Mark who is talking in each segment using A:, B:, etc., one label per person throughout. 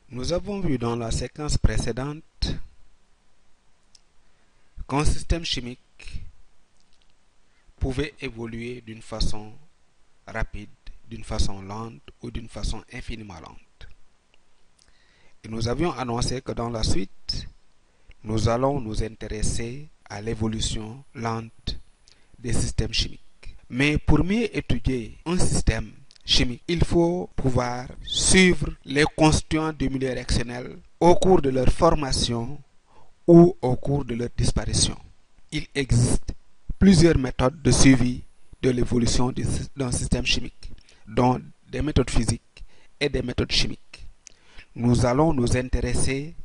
A: Nous avons vu dans la séquence précédente qu'un système chimique pouvait évoluer d'une façon rapide, d'une façon lente ou d'une façon infiniment lente. Et nous avions annoncé que dans la suite, nous allons nous intéresser à l'évolution lente des systèmes chimiques. Mais pour mieux étudier un système chimique, il faut pouvoir suivre les constituants du milieu réactionnel au cours de leur formation ou au cours de leur disparition. Il existe plusieurs méthodes de suivi de l'évolution d'un système chimique, dont des méthodes physiques et des méthodes chimiques. Nous allons nous intéresser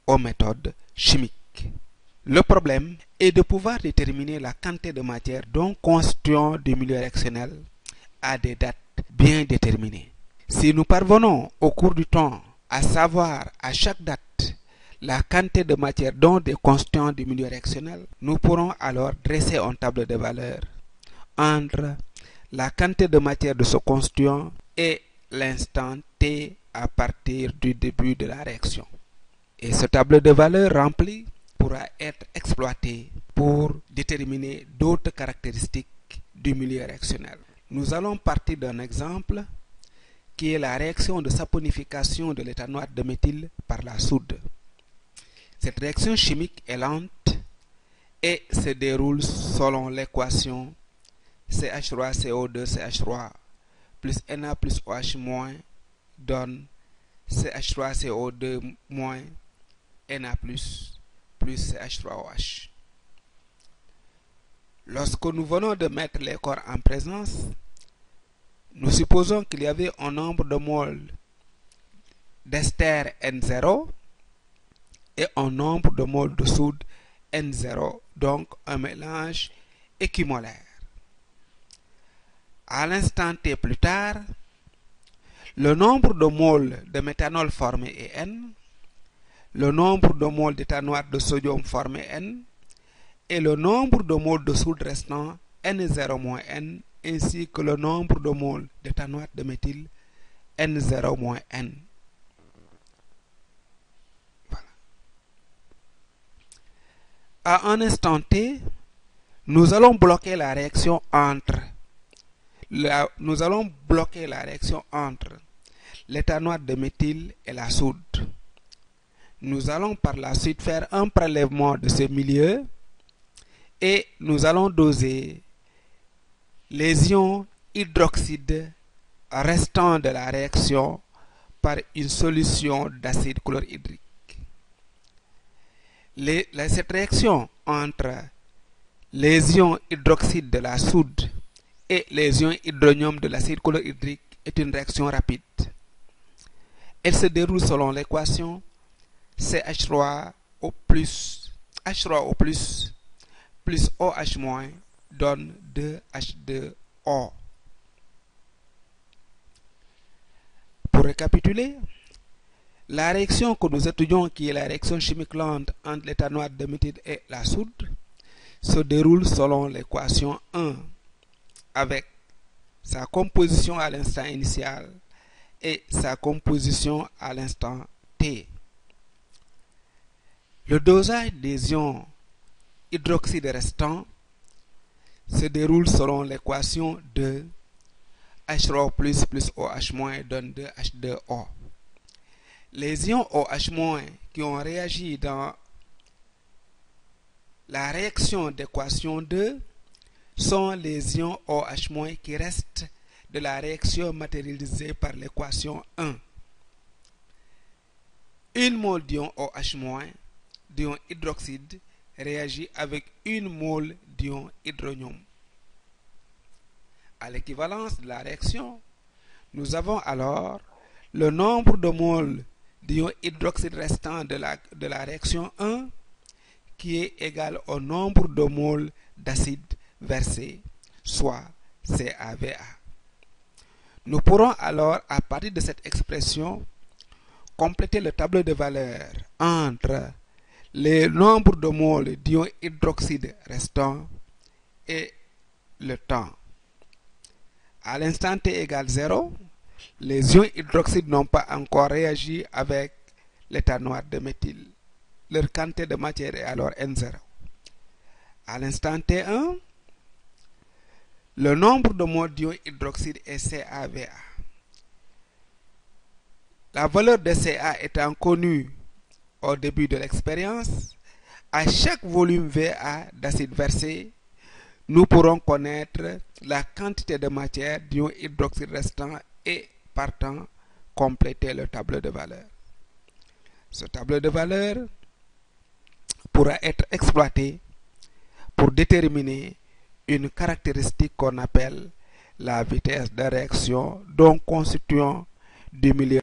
A: aux méthodes chimiques. Le problème est de pouvoir déterminer la quantité de matière d'un constituant du milieu réactionnel à des dates bien déterminées. Si nous parvenons au cours du temps à savoir à chaque date la quantité de matière dont des constituants du milieu réactionnel, nous pourrons alors dresser un tableau de valeur entre la quantité de matière de ce constituant et l'instant t à partir du début de la réaction. Et ce tableau de valeur rempli pourra être exploité pour déterminer d'autres caractéristiques du milieu réactionnel. Nous allons partir d'un exemple qui est la réaction de saponification de l'éthanoate de méthyle par la soude. Cette réaction chimique est lente et se déroule selon l'équation CH3CO2CH3 plus Na plus OH- donne CH3CO2- Na plus CH3OH. Lorsque nous venons de mettre les corps en présence, nous supposons qu'il y avait un nombre de moles d'ester N0 et un nombre de moles de soude N0, donc un mélange équimolaire. À l'instant T plus tard, le nombre de moles de méthanol formé est N, le nombre de moles d'éthanoate de sodium formé N, et le nombre de moles de soude restant N0-N, ainsi que le nombre de moles d'éthanoate de méthyle N0-N. Voilà. À un instant T, nous allons bloquer la réaction entre l'éthanoate de méthyle et la soude. Nous allons par la suite faire un prélèvement de ce milieu et nous allons doser les ions hydroxyde restant de la réaction par une solution d'acide chlorhydrique. Cette réaction entre les ions hydroxyde de la soude et les ions hydronium de l'acide chlorhydrique est une réaction rapide. Elle se déroule selon l'équation CH3O plus OH- donne 2H2O. Pour récapituler, la réaction que nous étudions, qui est la réaction chimique lente entre l'éthanoate de méthyle et la soude, se déroule selon l'équation 1 avec sa composition à l'instant initial et sa composition à l'instant T. Le dosage des ions hydroxyde restants se déroule selon l'équation de H3O plus OH- donne 2H2O. Les ions OH- qui ont réagi dans la réaction d'équation 2 sont les ions OH- qui restent de la réaction matérialisée par l'équation 1. Une mole d'ion OH- d'ion hydroxyde réagit avec une mole d'ion hydronium. À l'équivalence de la réaction, nous avons alors le nombre de moles d'ion hydroxyde restant de la réaction 1 qui est égal au nombre de moles d'acide versé, soit CaVa. Nous pourrons alors, à partir de cette expression, compléter le tableau de valeurs entre le nombre de moles d'ion hydroxyde restant et le temps. À l'instant t égale 0, Les ions hydroxydes n'ont pas encore réagi avec l'état noir de méthyle. Leur quantité de matière est alors N0. À l'instant T1, le nombre de moles d'ion hydroxyde est CaVa. La valeur de Ca étant connue au début de l'expérience, à chaque volume Va d'acide versé, nous pourrons connaître la quantité de matière d'ion hydroxyde restant et partant compléter le tableau de valeurs. Ce tableau de valeurs pourra être exploité pour déterminer une caractéristique qu'on appelle la vitesse de réaction, donc constituant du milieu